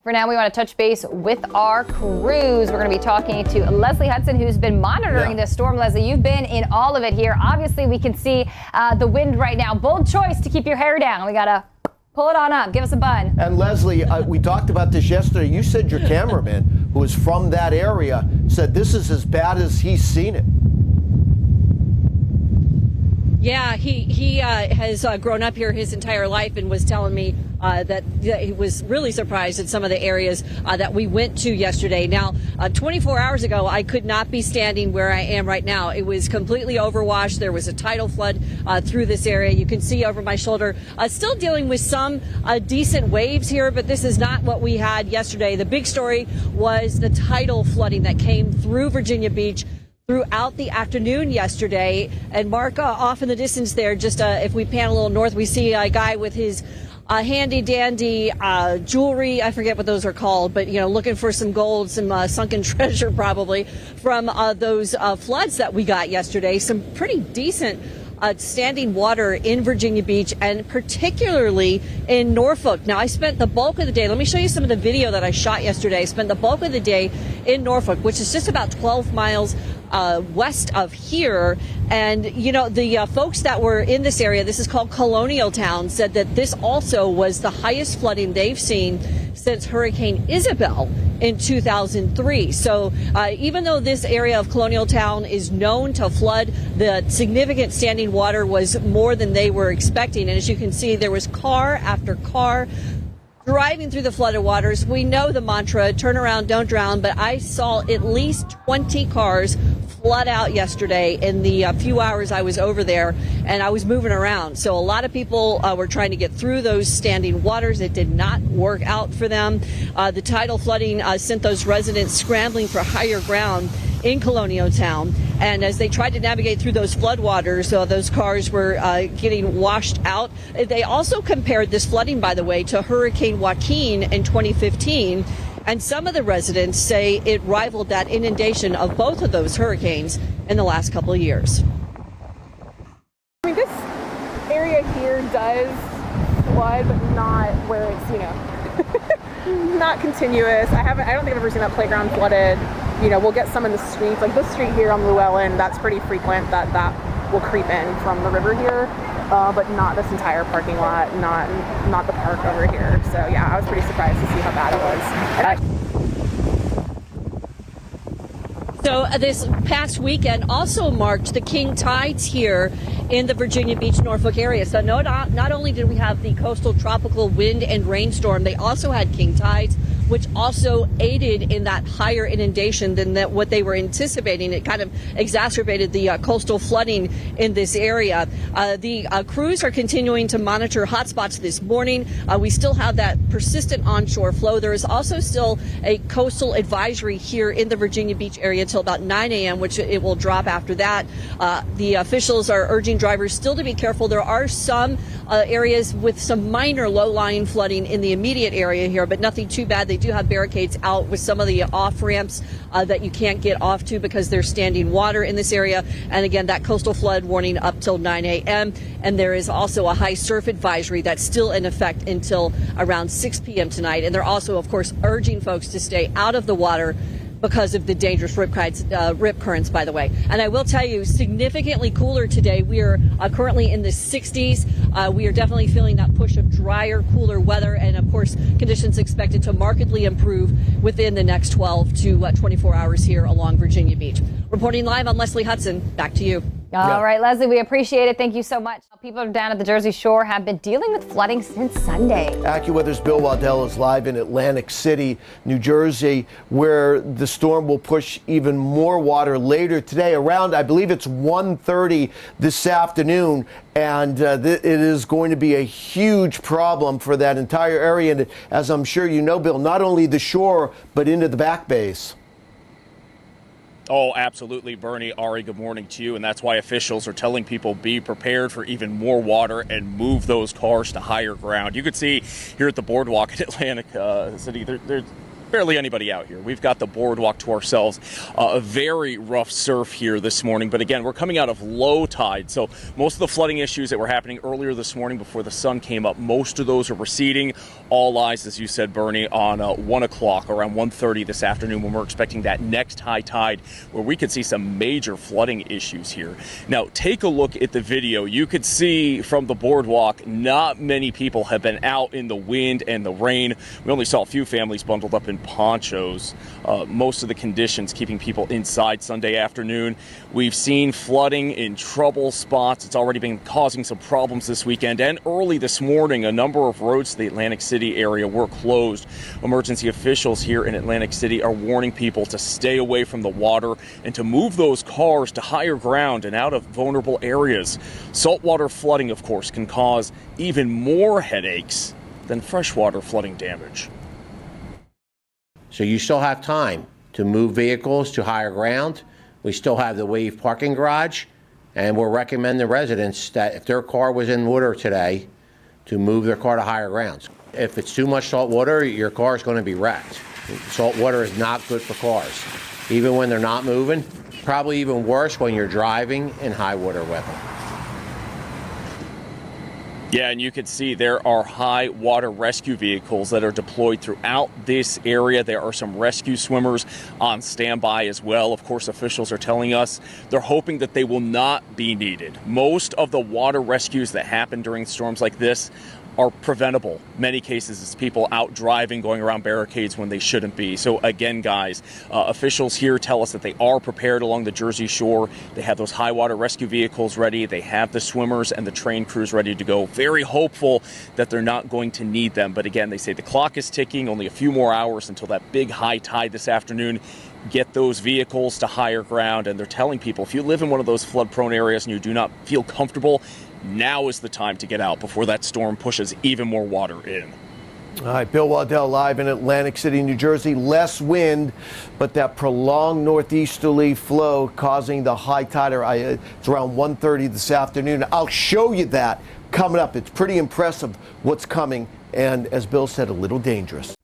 For now, we want to touch base with our crews. We're going to be talking to Leslie Hudson, who's been monitoring this storm. Leslie, you've been in all of it here. Obviously, we can see the wind right now. Bold choice to keep your hair down. We got to pull it on up. Give us a bun. And Leslie, we talked about this yesterday. You said your cameraman, who is from that area, said this is as bad as he's seen it. Yeah, he has grown up here his entire life and was telling me that he was really surprised at some of the areas that we went to yesterday. Now, 24 hours ago, I could not be standing where I am right now. It was completely overwashed. There was a tidal flood through this area. You can see over my shoulder, still dealing with some decent waves here, but this is not what we had yesterday. The big story was the tidal flooding that came through Virginia Beach throughout the afternoon yesterday. And Mark, off in the distance there, just if we pan a little north, we see a guy with his handy dandy jewelry. I forget what those are called, but, you know, looking for some gold, some sunken treasure probably from those floods that we got yesterday. Some pretty decent standing water in Virginia Beach and particularly in Norfolk. Now, I spent the bulk of the day. Let me show you some of the video that I shot yesterday. I spent the bulk of the day in Norfolk, which is just about 12 miles west of here. And, you know, the folks that were in this area, this is called Colonial Town, said that this also was the highest flooding they've seen since Hurricane Isabel in 2003. So even though this area of Colonial Town is known to flood, the significant standing water was more than they were expecting. And as you can see, there was car after car driving through the flooded waters. We know the mantra, turn around, don't drown, but I saw at least 20 cars flood out yesterday in the few hours I was over there, and I was moving around. So a lot of people were trying to get through those standing waters. It did not work out for them. The tidal flooding sent those residents scrambling for higher ground in Colonial Town. And as they tried to navigate through those floodwaters, those cars were getting washed out. They also compared this flooding, by the way, to Hurricane Joaquin in 2015. And some of the residents say it rivaled that inundation of both of those hurricanes in the last couple of years. I mean, this area here does flood, but not where it's, you know, not continuous. I don't think I've ever seen that playground flooded. You know, we'll get some in the streets, like this street here on Llewellyn, that's pretty frequent that will creep in from the river here, but not this entire parking lot, not the park over here. So yeah, I was pretty surprised to see how bad it was. So this past weekend also marked the king tides here in the Virginia Beach, Norfolk area. So not only did we have the coastal tropical wind and rainstorm, they also had king tides, which also aided in that higher inundation than what they were anticipating. It kind of exacerbated the coastal flooding in this area. The crews are continuing to monitor hotspots this morning. We still have that persistent onshore flow. There is also still a coastal advisory here in the Virginia Beach area until about 9 a.m., which it will drop after that. The officials are urging drivers still to be careful. There are some areas with some minor low-lying flooding in the immediate area here, but nothing too bad. They do have barricades out with some of the off ramps that you can't get off to because there's standing water in this area. And again, that coastal flood warning up till 9 a.m. And there is also a high surf advisory that's still in effect until around 6 p.m. tonight. And they're also, of course, urging folks to stay out of the water because of the dangerous rip currents, by the way. And I will tell you, significantly cooler today. We are currently in the 60s. We are definitely feeling that push of drier, cooler weather. And of course, conditions expected to markedly improve within the next 12 to 24 hours here along Virginia Beach. Reporting live, I'm Leslie Hudson. Back to you. All right, Leslie, we appreciate it. Thank you so much. People down at the Jersey Shore have been dealing with flooding since Sunday. AccuWeather's Bill Wadell is live in Atlantic City, New Jersey, where the storm will push even more water later today around, I believe it's 1:30 this afternoon. And it is going to be a huge problem for that entire area. And as I'm sure you know, Bill, not only the shore, but into the back bays. Oh, absolutely, Bernie. Ari, good morning to you. And that's why officials are telling people be prepared for even more water and move those cars to higher ground. You could see here at the boardwalk in Atlantic City, barely anybody out here. We've got the boardwalk to ourselves. A very rough surf here this morning. But again, we're coming out of low tide. So most of the flooding issues that were happening earlier this morning before the sun came up, most of those are receding. All eyes, as you said, Bernie, on 1 o'clock, around 1:30 this afternoon, when we're expecting that next high tide where we could see some major flooding issues here. Now, take a look at the video. You could see from the boardwalk, not many people have been out in the wind and the rain. We only saw a few families bundled up in ponchos. Most of the conditions keeping people inside Sunday afternoon. We've seen flooding in trouble spots. It's already been causing some problems this weekend. And early this morning, a number of roads to the Atlantic City area were closed. Emergency officials here in Atlantic City are warning people to stay away from the water and to move those cars to higher ground and out of vulnerable areas. Saltwater flooding, of course, can cause even more headaches than freshwater flooding damage. So you still have time to move vehicles to higher ground. We still have the wave parking garage, and we're recommending residents that if their car was in water today, to move their car to higher grounds. If it's too much salt water, your car is going to be wrecked. Salt water is not good for cars, even when they're not moving. Probably even worse when you're driving in high water weather. Yeah, and you can see there are high water rescue vehicles that are deployed throughout this area. There are some rescue swimmers on standby as well. Of course, officials are telling us they're hoping that they will not be needed. Most of the water rescues that happen during storms like this are preventable. Many cases it's people out driving, going around barricades when they shouldn't be. So again, guys, officials here tell us that they are prepared along the Jersey Shore. They have those high water rescue vehicles ready. They have the swimmers and the train crews ready to go. Very hopeful that they're not going to need them. But again, they say the clock is ticking, only a few more hours until that big high tide this afternoon. Get those vehicles to higher ground. And they're telling people, if you live in one of those flood prone areas and you do not feel comfortable, now is the time to get out before that storm pushes even more water in. All right, Bill Wadell live in Atlantic City, New Jersey. Less wind, but that prolonged northeasterly flow causing the high tide. It's around 1:30 this afternoon. I'll show you that coming up. It's pretty impressive what's coming, and as Bill said, a little dangerous.